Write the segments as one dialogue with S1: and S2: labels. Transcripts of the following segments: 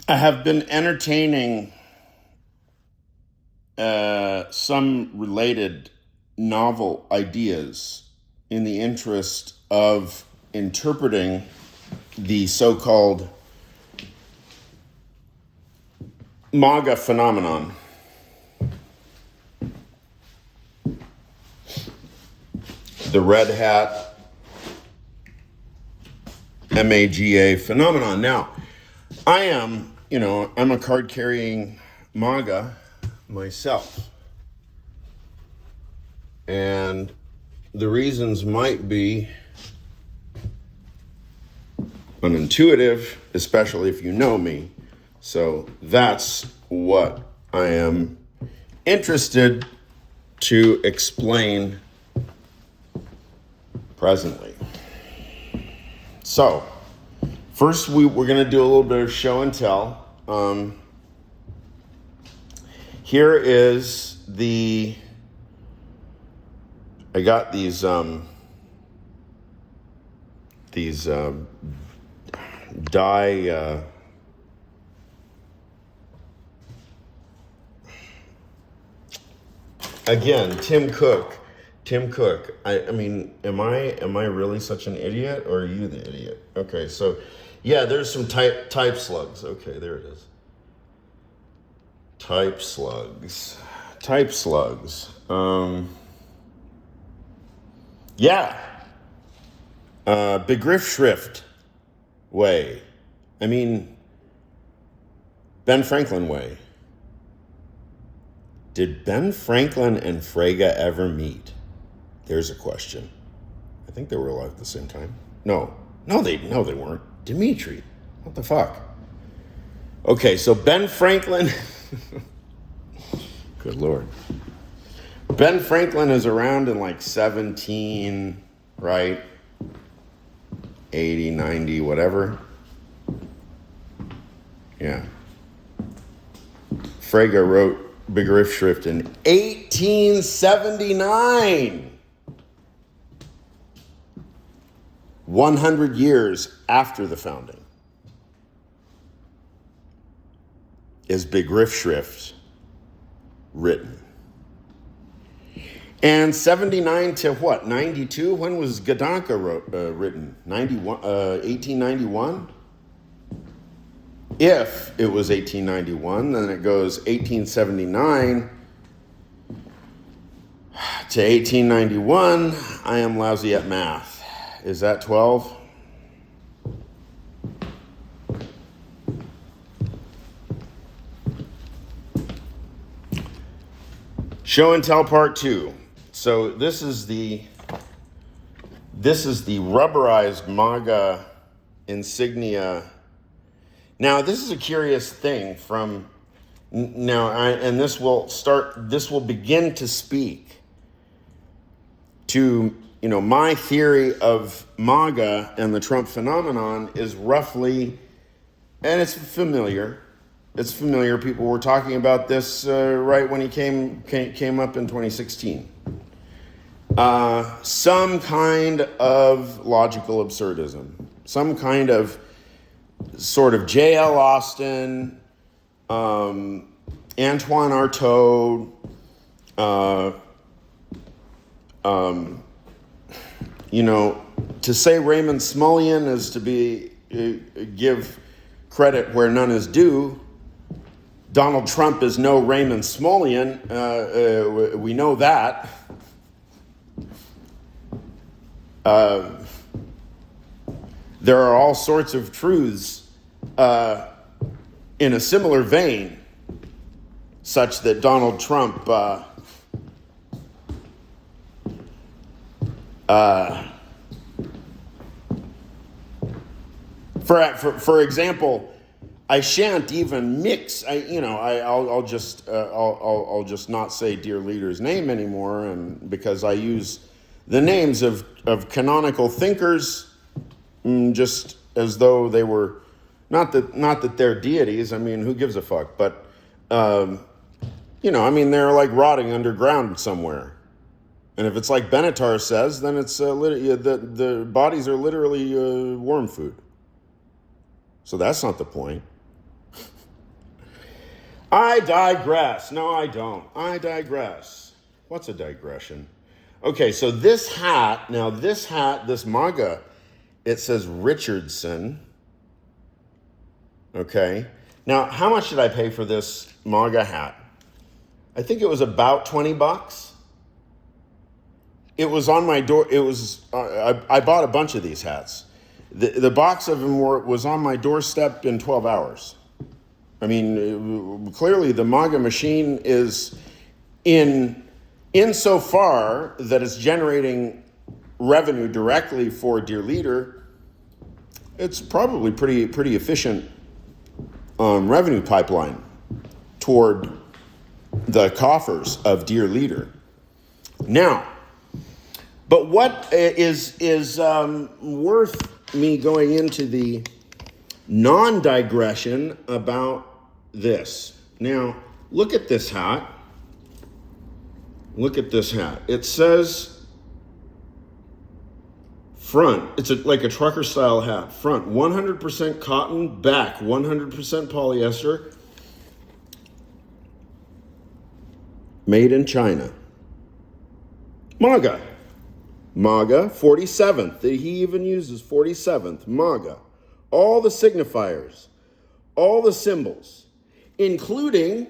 S1: I have been entertaining some related novel ideas in the interest of interpreting the so-called MAGA phenomenon. The red hat MAGA phenomenon. Now, I'm a card carrying MAGA myself. And the reasons might be unintuitive, especially if you know me. So that's what I am interested to explain presently. So, first we're going to do a little bit of show and tell. Here is I got these dye again, Tim Cook. I mean, am I really such an idiot, or are you the idiot? Okay, so yeah, there's some type slugs. Okay, there it is. Type slugs. Yeah. Begriffsschrift way. I mean, Ben Franklin way. Did Ben Franklin and Frege ever meet? There's a question. I think they were alive at the same time. No, they weren't. Dimitri, what the fuck? Okay, so Ben Franklin. Good Lord. Ben Franklin is around in like 17, right? 80, 90, whatever. Yeah. Frege wrote Begriffsschrift in 1879. 100 years after the founding is Begriffsschrift written. And 79 to what? 92? When was Gedanke written? 1891? If it was 1891, then it goes 1879 to 1891. I am lousy at math. Is that 12? Show and tell part 2. So this is the rubberized MAGA insignia. Now, this is a curious thing this will begin to speak to, my theory of MAGA and the Trump phenomenon is roughly, and it's familiar. It's familiar. People were talking about this right when he came up in 2016. Some kind of logical absurdism, some kind of sort of J.L. Austin, Antoine Artaud, to say Raymond Smullyan is to be give credit where none is due. Donald Trump is no Raymond Smullyan. We know that. There are all sorts of truths in a similar vein, such that Donald Trump for example, I shan't even mix. I'll just not say dear leader's name anymore, and because I use the names of canonical thinkers, just as though they were not that they're deities. I mean, who gives a fuck? But they're like rotting underground somewhere. And if it's like Benatar says, then it's the bodies are literally worm food. So that's not the point. I digress. No, I don't. I digress. What's a digression? Okay, so this hat, this MAGA, it says Richardson. Okay. Now, how much did I pay for this MAGA hat? I think it was about $20. It was on my door. It was, I bought a bunch of these hats. The box of them was on my doorstep in 12 hours. I mean, clearly the MAGA machine is insofar that it's generating revenue directly for Dear Leader. It's probably pretty efficient revenue pipeline toward the coffers of Dear Leader. Now, but what is worth me going into the non-digression about this? Now, look at this hat. Look at this hat. It says front. It's like a trucker style hat. Front, 100% cotton. Back, 100% polyester. Made in China. MAGA. MAGA, 47th. He even uses 47th. MAGA. All the signifiers. All the symbols. Including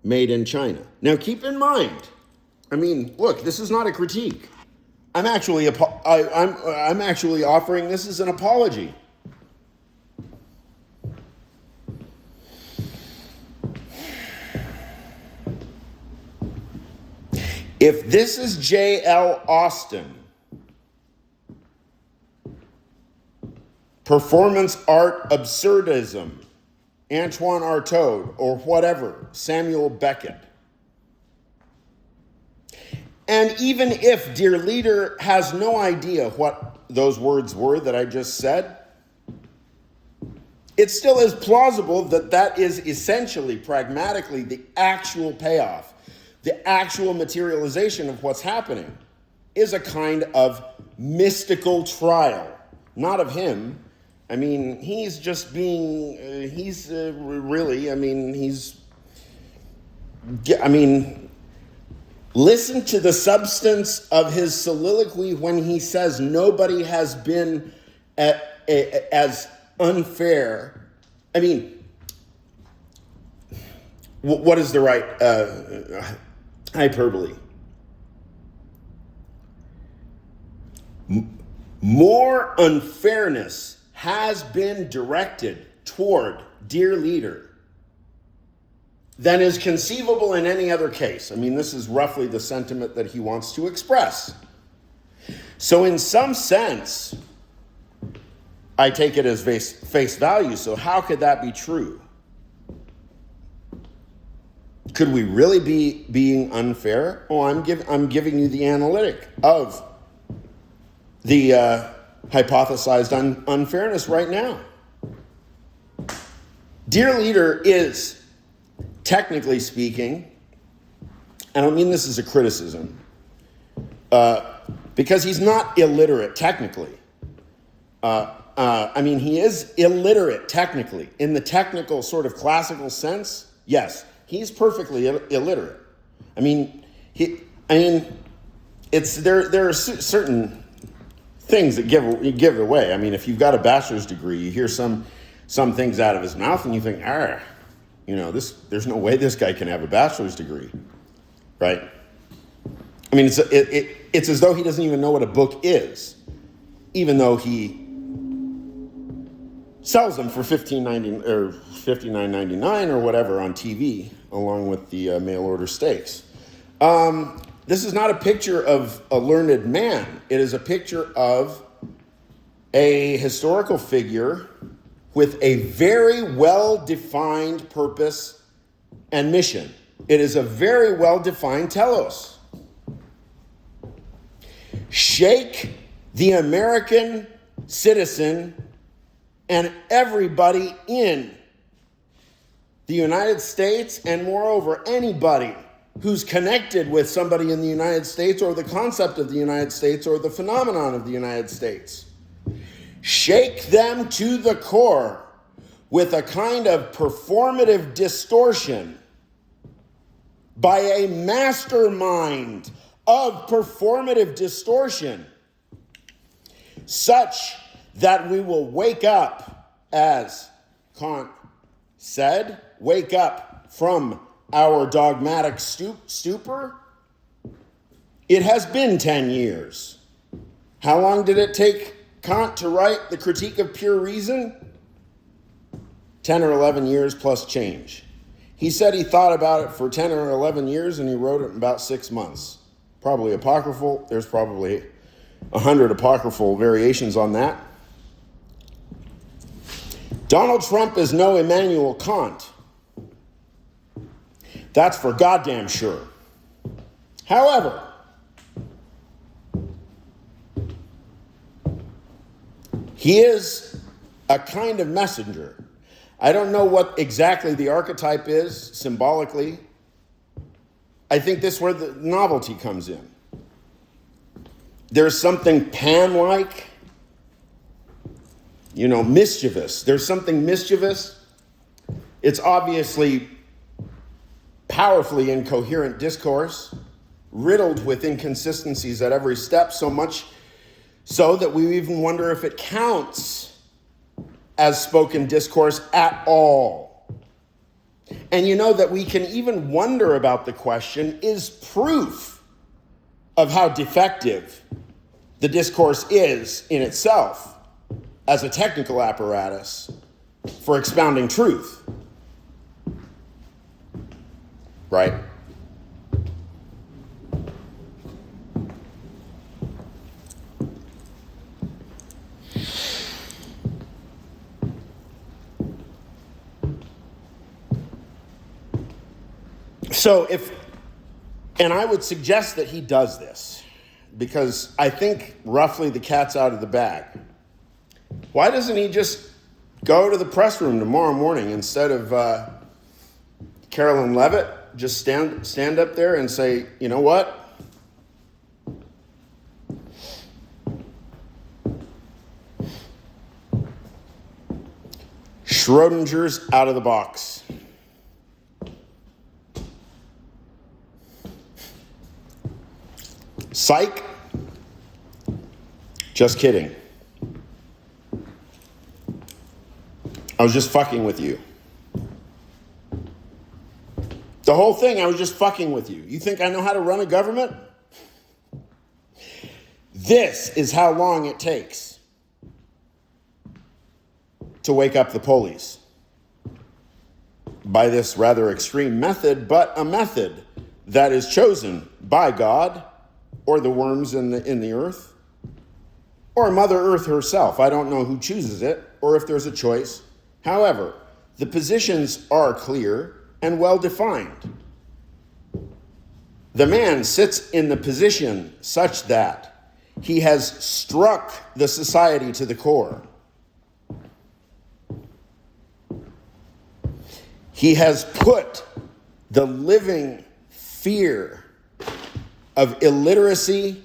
S1: made in China. Now keep in mind, I mean, look, this is not a critique. I'm actually offering this as an apology. If this is J.L. Austin, performance art absurdism, Antoine Artaud, or whatever, Samuel Beckett. And even if Dear Leader has no idea what those words were that I just said, it still is plausible that that is essentially, pragmatically, the actual payoff. The actual materialization of what's happening is a kind of mystical trial, not of him. I mean, he's just being, listen to the substance of his soliloquy when he says nobody has been as unfair. I mean, what is the right hyperbole? More unfairness has been directed toward Dear Leader than is conceivable in any other case. I mean, this is roughly the sentiment that he wants to express. So in some sense, I take it as face value. So how could that be true? Could we really be being unfair? Oh, I'm giving you the analytic of the hypothesized unfairness right now. Dear Leader is, technically speaking, I don't mean this as a criticism, because he's not illiterate technically. He is illiterate technically. In the technical sort of classical sense, yes, he's perfectly illiterate. There are certain things that give it away. I mean, if you've got a bachelor's degree, you hear some things out of his mouth and you think, there's no way this guy can have a bachelor's degree, right? I mean, it's as though he doesn't even know what a book is, even though he sells them for $15.90 or $59.99 or whatever on TV, along with the mail order steaks. This is not a picture of a learned man. It is a picture of a historical figure with a very well-defined purpose and mission. It is a very well-defined telos. Shake the American citizen and everybody in the United States, and moreover, anybody who's connected with somebody in the United States or the concept of the United States or the phenomenon of the United States. Shake them to the core. with a kind of performative distortion by a mastermind of performative distortion, such that we will wake up, as Kant said, wake up from our dogmatic stupor. It has been 10 years. How long did it take Kant to write the Critique of Pure Reason? 10 or 11 years plus change. He said he thought about it for 10 or 11 years and he wrote it in about 6 months. Probably apocryphal. There's probably 100 apocryphal variations on that. Donald Trump is no Immanuel Kant. That's for goddamn sure. However, he is a kind of messenger. I don't know what exactly the archetype is symbolically. I think this is where the novelty comes in. There's something Pan-like, mischievous. There's something mischievous. It's obviously powerfully incoherent discourse, riddled with inconsistencies at every step, so much so that we even wonder if it counts as spoken discourse at all. And that we can even wonder about the question is proof of how defective the discourse is in itself as a technical apparatus for expounding truth. Right? So and I would suggest that he does this, because I think roughly the cat's out of the bag. Why doesn't he just go to the press room tomorrow morning instead of Carolyn Levitt? Just stand up there and say, you know what? Schrodinger's out of the box. Psych. Just kidding. I was just fucking with you. The whole thing, I was just fucking with you. You think I know how to run a government? This is how long it takes to wake up the police. By this rather extreme method, but a method that is chosen by God, or the worms in the earth, or Mother Earth herself. I don't know who chooses it, or if there's a choice. However, the positions are clear and well defined. The man sits in the position such that he has struck the society to the core. He has put the living fear of illiteracy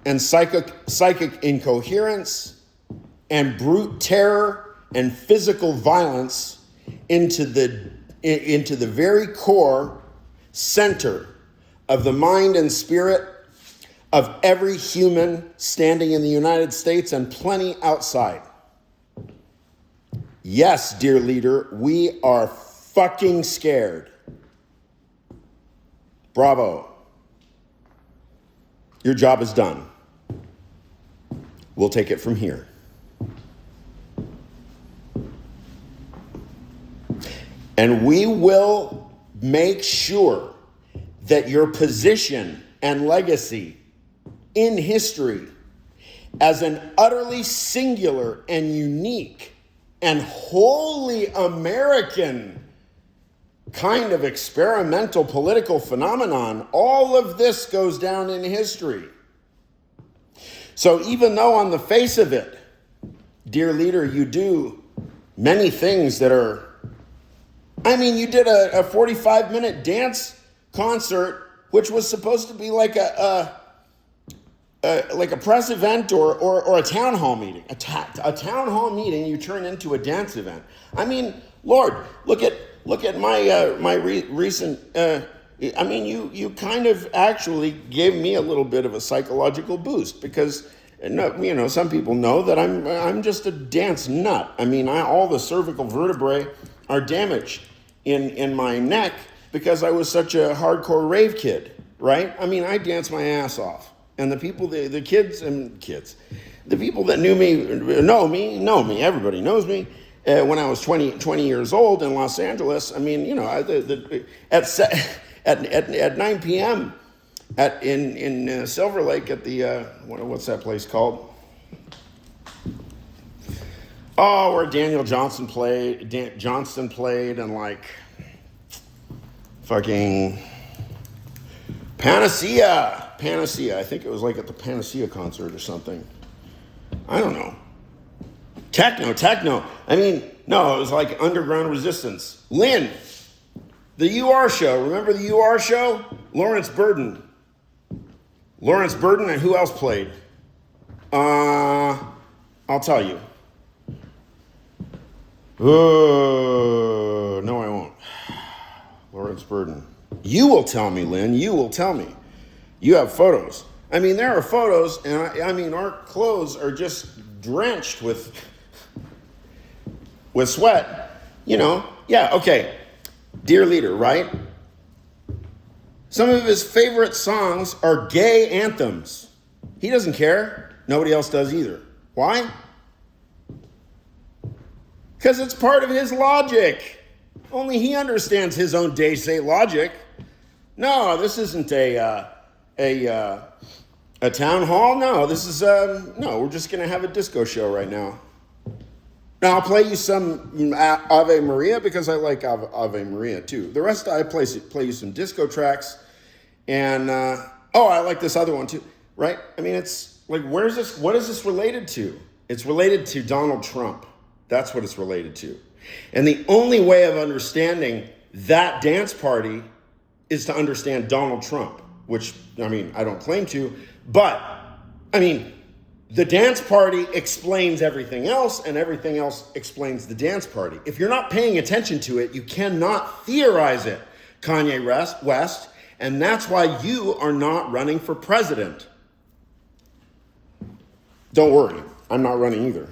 S1: and psychic incoherence and brute terror and physical violence into the very core center of the mind and spirit of every human standing in the United States and plenty outside. Yes, dear leader, we are fucking scared. Bravo. Your job is done. We'll take it from here. And we will make sure that your position and legacy in history as an utterly singular and unique and wholly American kind of experimental political phenomenon, all of this goes down in history. So even though on the face of it, dear leader, you do many things that are, you did a 45-minute dance concert, which was supposed to be like like a press event or a town hall meeting. A town hall meeting you turn into a dance event. I mean, Lord, look at my recent. I mean, you kind of actually gave me a little bit of a psychological boost because some people know that I'm just a dance nut. I mean, all the cervical vertebrae are damaged in my neck because I was such a hardcore rave kid, right? I mean, I danced my ass off. And the people, the kids, the people that knew me, know me, everybody knows me. When I was 20 years old in Los Angeles, I mean, at 9 p.m. in Silver Lake at the, what's that place called? Oh, where Daniel Johnston played, and like fucking Panacea. I think it was like at the Panacea concert or something. I don't know. Techno. I mean, no, it was like Underground Resistance. Lynn, the UR show. Remember the UR show? Lawrence Burden, and who else played? I'll tell you. No, I won't. Lawrence Burden. You will tell me, Lynn. You will tell me. You have photos. I mean, there are photos, and I mean, our clothes are just drenched with sweat. Yeah, okay. Dear leader, right? Some of his favorite songs are gay anthems. He doesn't care. Nobody else does either. Why? Because it's part of his logic. Only he understands his own day-say logic. No, this isn't a town hall? No, this is, no, we're just going to have a disco show right now. Now, I'll play you some Ave Maria because I like Ave Maria too. The rest, I play you some disco tracks. And, I like this other one too, right? I mean, it's like, what is this related to? It's related to Donald Trump. That's what it's related to. And the only way of understanding that dance party is to understand Donald Trump, which, I mean, I don't claim to, but, I mean, the dance party explains everything else, and everything else explains the dance party. If you're not paying attention to it, you cannot theorize it, Kanye West, and that's why you are not running for president. Don't worry, I'm not running either.